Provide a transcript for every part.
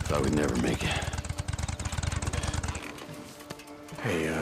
Thought we'd never make it. Hey,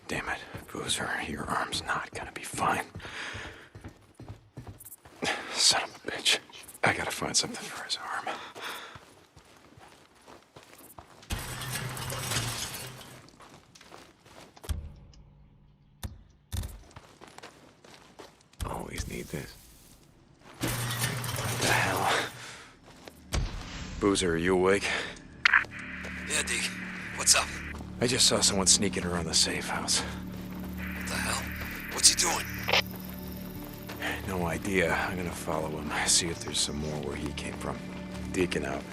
damn it, Boozer, your arm's not gonna be fine. Son of a bitch. I gotta find something for his arm. Always need this. What the hell? Boozer, are you awake? Yeah, Deke. What's up? I just saw someone sneaking around the safe house. What the hell? What's he doing? No idea. I'm gonna follow him, see if there's some more where he came from. Deacon out.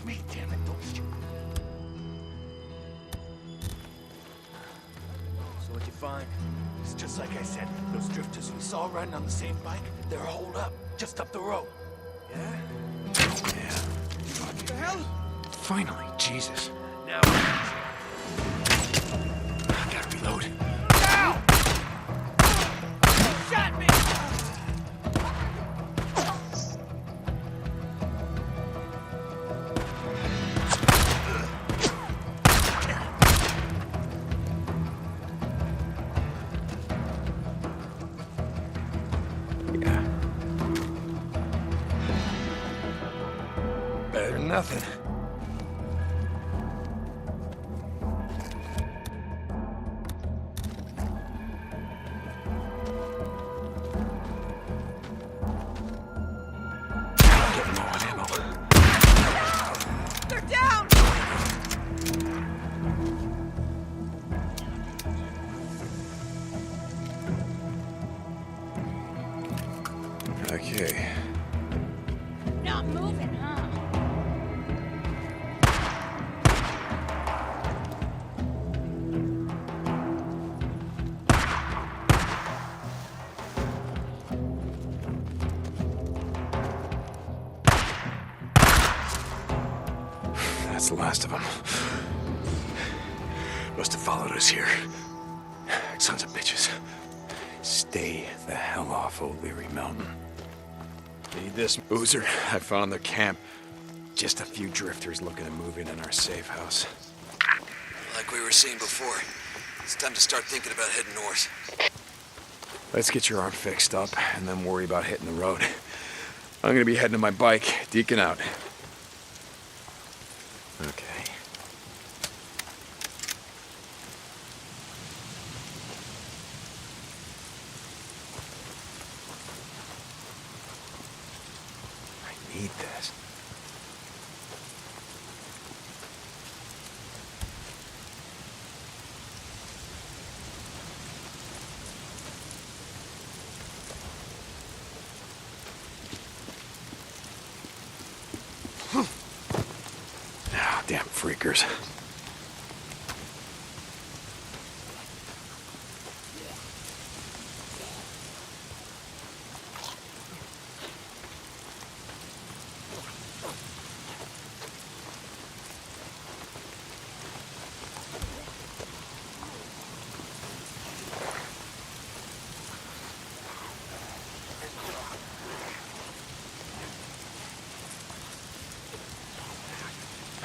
Me, damn it, don't shoot. So what'd you find? It's just like I said. Those drifters we saw riding on the same bike, they're holed up, just up the road. Yeah? Yeah. What the hell? Finally, Jesus. Now. I gotta reload. Ow! Shot me! Yeah. Better than nothing. Getting low on ammo. They're down! Okay. Not moving, huh? That's the last of them. Must have followed us here. Sons of bitches. Stay the hell off O'Leary Mountain. Need this, Boozer? I found their camp. Just a few drifters looking to move in our safe house. Like we were saying before, it's time to start thinking about heading north. Let's get your arm fixed up and then worry about hitting the road. I'm gonna be heading to my bike. Deacon out. Okay. I need this. Ah, damn freakers.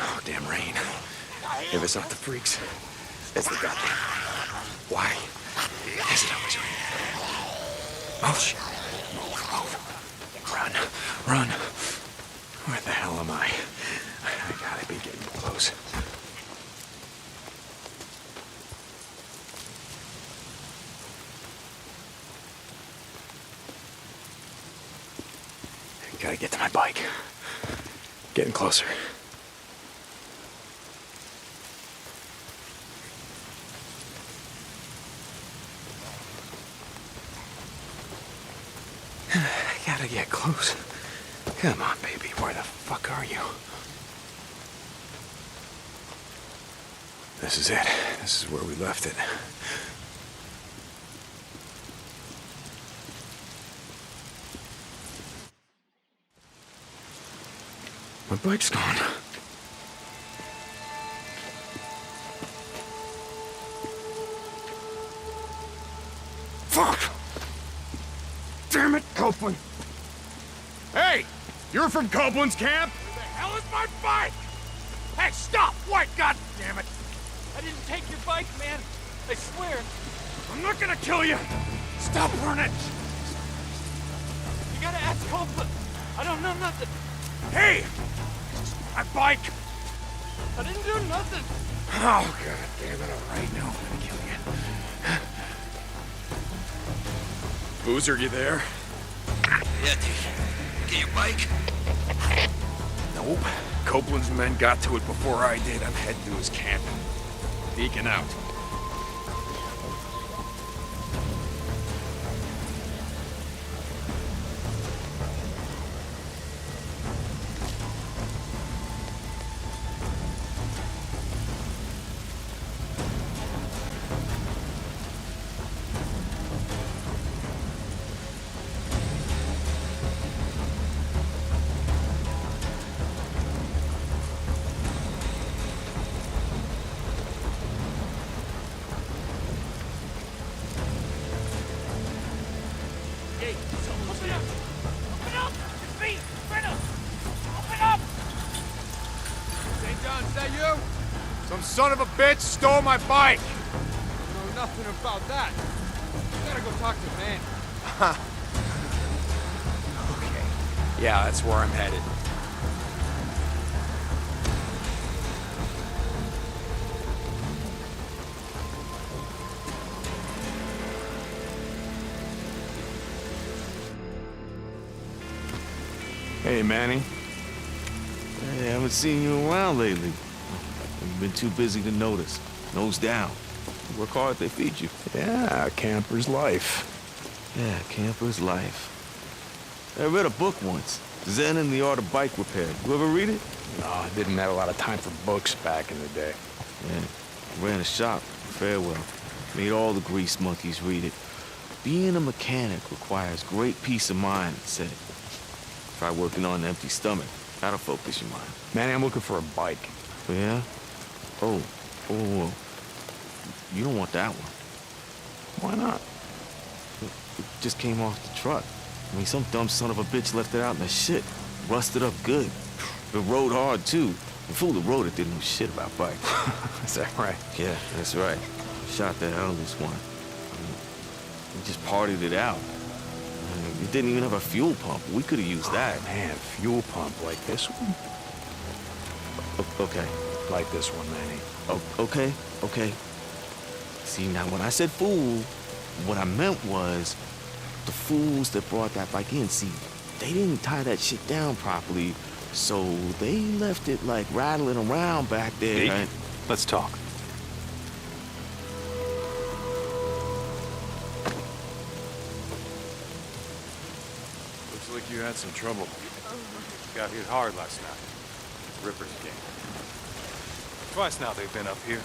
Oh, damn rain. If it's not the freaks, it's the goddamn rain. Why is it always raining? Oh, shit. Move. Run. Run. Where the hell am I? I gotta be getting close. Gotta get to my bike. Getting closer. I gotta get close. Come on, baby. Where the fuck are you? This is it. This is where we left it. My bike's gone. Fuck! Damn it, Copeland! Hey! You're from Copeland's camp? Where the hell is my bike? Hey, stop! What? God damn it! I didn't take your bike, man. I swear. I'm not gonna kill you! Stop running! You gotta ask Copeland. I don't know nothing. Hey! My bike! I didn't do nothing. Oh, god damn it. All right, now I'm gonna kill you. Boozer, you there? Yeah, get your bike? Nope. Copeland's men got to it before I did. I'm heading to his camp. Beacon out. Open up! Open up! Your feet! Spread up! Open up! St. John, is that you? Some son of a bitch stole my bike! I know nothing about that. You gotta go talk to man. Okay. Yeah, that's where I'm headed. Hey, Manny. Hey, I haven't seen you around lately. You've been too busy to notice. Nose down. You work hard, they feed you. Yeah, camper's life. Yeah, camper's life. I read a book once, Zen and the Art of Bike Repair. You ever read it? No, I didn't have a lot of time for books back in the day. Yeah, I ran a shop in Farewell. Made all the grease monkeys read it. Being a mechanic requires great peace of mind, it said. Try working on an empty stomach. That'll focus your mind. Manny, I'm looking for a bike. Oh, yeah? Oh. You don't want that one. Why not? It just came off the truck. I mean, some dumb son of a bitch left it out in the shit. Rusted up good. It rode hard, too. The fool that rode it didn't know shit about bikes. Is that right? Yeah, that's right. Shot the hell this one. I mean, we just partied it out. I mean, it didn't even have a fuel pump. We could have used that. Man, fuel pump like this one? Okay. Like this one, Manny. Okay. See, now when I said fool, what I meant was the fools that brought that bike in. See, they didn't tie that shit down properly, so they left it like rattling around back there. Hey, let's talk. Looks like you had some trouble. Got hit hard last night. Rippers game. Twice now they've been up here.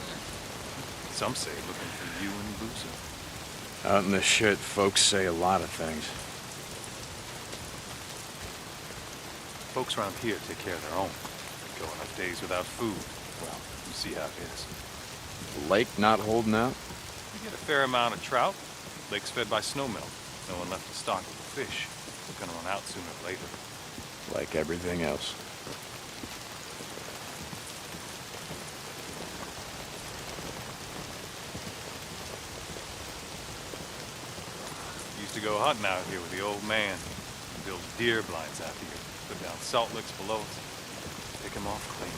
Some say looking for you and Boozer. Out in the shit, folks say a lot of things. Folks around here take care of their own. Go enough days without food. Well, you see how it is. The lake not holding out? You get a fair amount of trout. Lake's fed by snowmelt. No one left to stock with the fish. They're gonna run out sooner or later. Like everything else. Used to go hunting out here with the old man. Build deer blinds out here. Put down salt licks below us. Pick them off clean.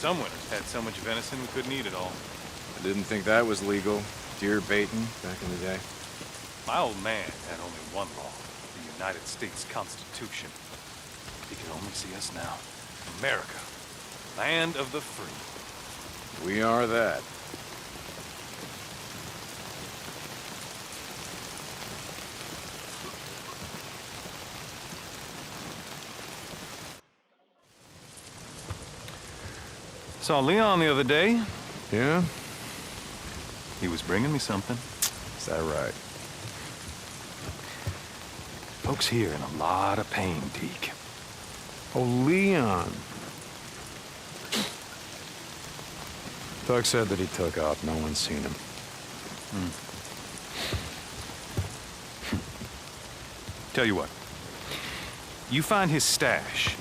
Some winters had so much venison we couldn't eat it all. I didn't think that was legal. Deer baiting back in the day. My old man had only one law. The United States Constitution. only see us now. America, land of the free. We are that. Saw Leon the other day. Yeah? He was bringing me something. Is that right? Folks here in a lot of pain, Deke. Oh, Leon. Doug said that he took off. No one's seen him. Tell you what. You find his stash.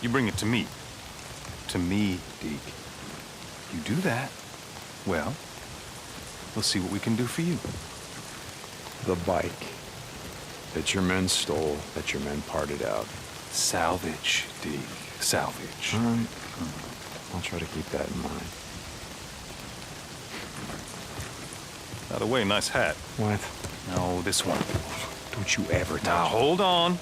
You bring it to me. To me, Deke. You do that, well, we'll see what we can do for you. The bike that your men stole, that your men parted out. Salvage, Deke. Salvage. All right. I'll try to keep that in mind. By the way, nice hat. What? No, this one. Don't you ever Now, touch. hold on.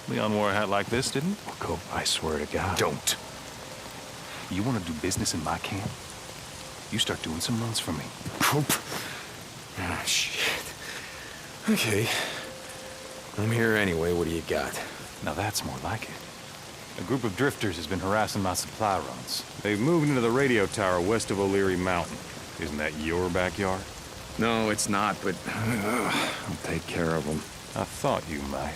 Leon wore a hat like this, didn't he? Go, I swear to God. Don't. You want to do business in my camp? You start doing some runs for me. Poop. Ah, shit. Okay. I'm here anyway. What do you got? Now that's more like it. A group of drifters has been harassing my supply runs. They've moved into the radio tower west of O'Leary Mountain. Isn't that your backyard? No, it's not, but I'll take care of them. I thought you might.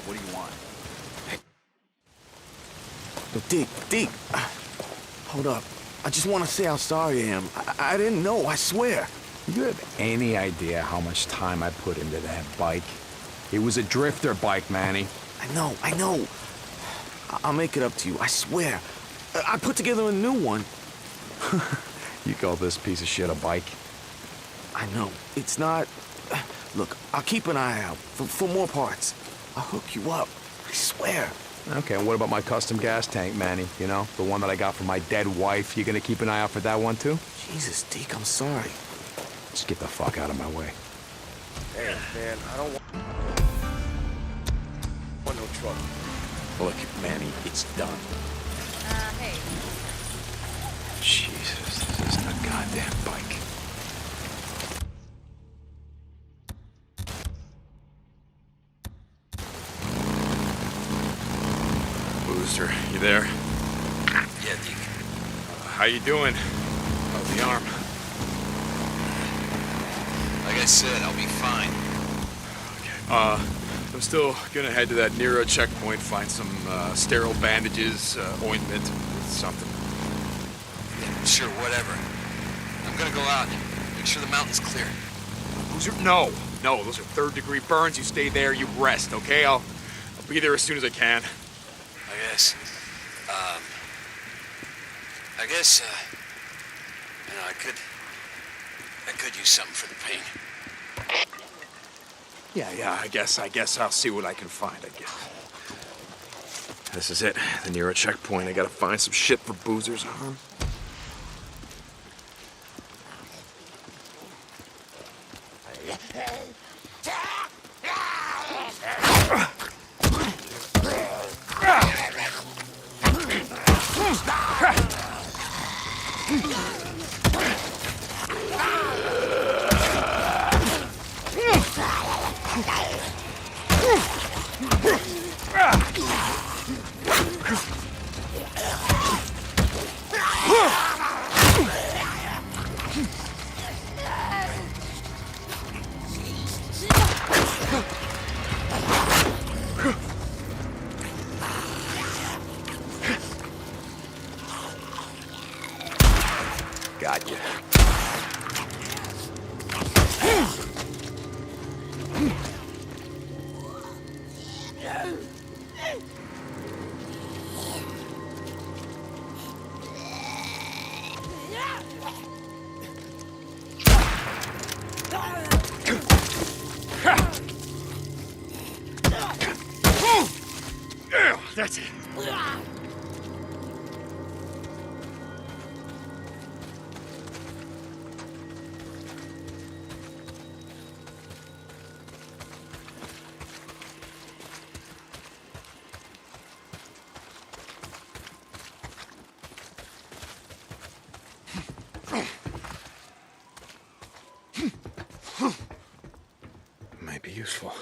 What do you want? Deke, hold up. I just want to say how sorry I am. I didn't know, I swear. Do you have any idea how much time I put into that bike? It was a drifter bike, Manny. I know. I'll make it up to you, I swear. I put together a new one. You call this piece of shit a bike? I know. It's not... Look, I'll keep an eye out for more parts. I'll hook you up. I swear. Okay, and what about my custom gas tank, Manny? You know, the one that I got from my dead wife. You gonna keep an eye out for that one, too? Jesus, Deke, I'm sorry. Just get the fuck out of my way. Hey, man, I don't want no trouble. Look, Manny, it's done. Hey. Jesus, this isn't a goddamn bike. Booster, you there? Yeah, Deke. How you doing? How's the arm? Like I said, I'll be fine. I'm still gonna head to that Nero checkpoint, find some sterile bandages, ointment, something. Yeah, sure, whatever. I'm gonna go out. Make sure the mountain's clear. Boozer, no, those are third-degree burns. You stay there, you rest, okay? I'll be there as soon as I can. I guess. You know, I could use something for the pain. Yeah, I guess I'll see what I can find, I guess. This is it, the Nero checkpoint. I gotta find some shit for Boozer's arm. That's it. Might be useful.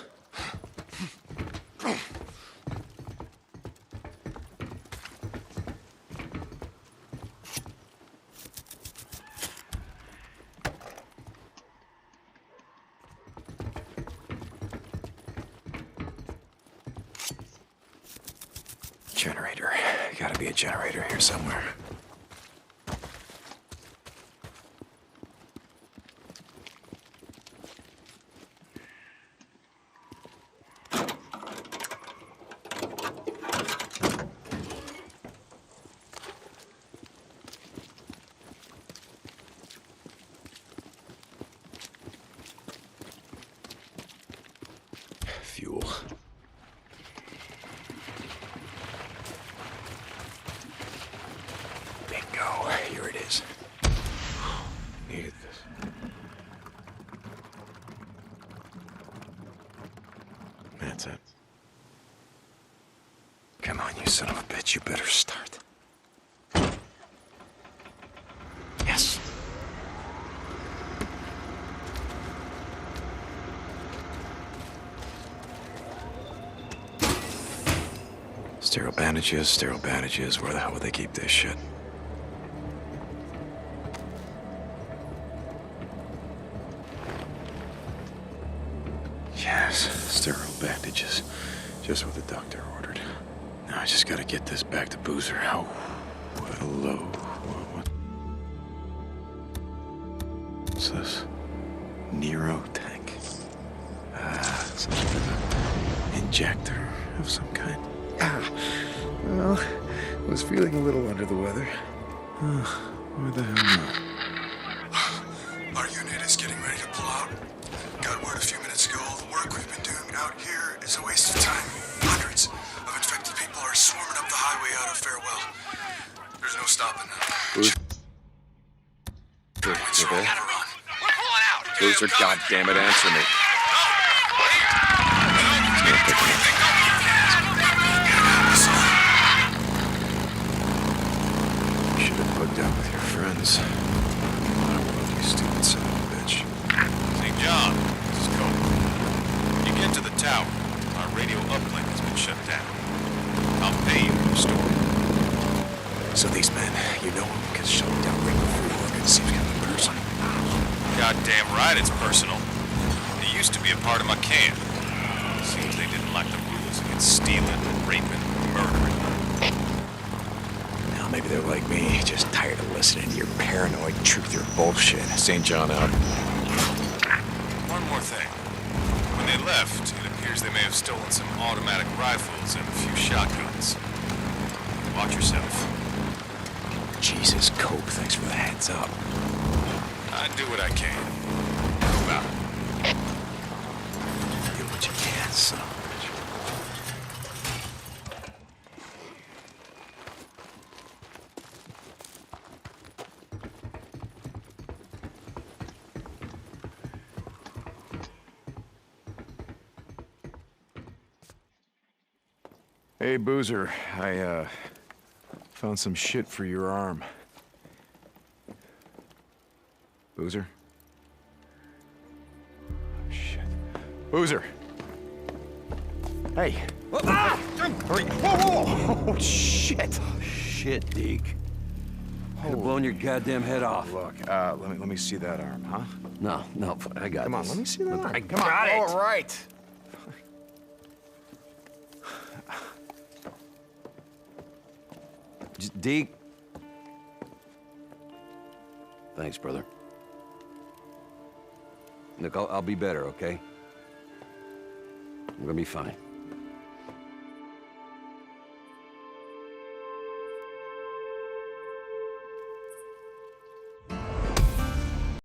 Generator. Gotta be a generator here somewhere. Fuel. Bingo. Here it is. Needed this. That's it. Come on, you son of a bitch. You better start. Yes. Sterile bandages, sterile bandages. Where the hell would they keep this shit? Yes, sterile bandages. Just what the doctor ordered. Now I just gotta get this back to Boozer. Oh, hello. What's this? Nero tank. Some sort of injector of some kind. Well, I was feeling a little under the weather. Where the hell not? Our unit is getting ready to pull out. Got word a few minutes ago. All the work we've been doing out here is a waste of time. Hundreds of infected people are swarming up the highway out of Farewell. There's no stopping them. Boozer, you there? Boozer, goddammit, answer me. You should have plugged out with your friends. I love you, stupid son of a bitch. St. John, this is Cody. When you get to the tower, our radio uplink has been shut down. I'll pay you to restore it. So these men, you know them, because shutting down radio free organ seems kind of personal. Goddamn right it's personal. It used to be a part of my camp. Seems they didn't like the rules against stealing, raping, murdering. Now maybe they're like me, just tired of listening to your paranoid truther bullshit. St. John out. One more thing. When they left, it appears they may have stolen some automatic rifles and a few shotguns. Watch yourself. Jesus, Cope, thanks for the heads up. I do what I can. How about it? Do what you can, son of a bitch. Hey, Boozer, I, found some shit for your arm. Boozer? Oh, shit. Boozer! Hey! Hurry! Whoa! Oh, shit! Shit, Deke. Could have blown your goddamn head off. Look, let me see that arm, huh? No, I got Come on, this. let me see that arm. I Come on, got it. all right. Just Deke. Thanks, brother. Look, I'll be better, okay? I'm gonna be fine.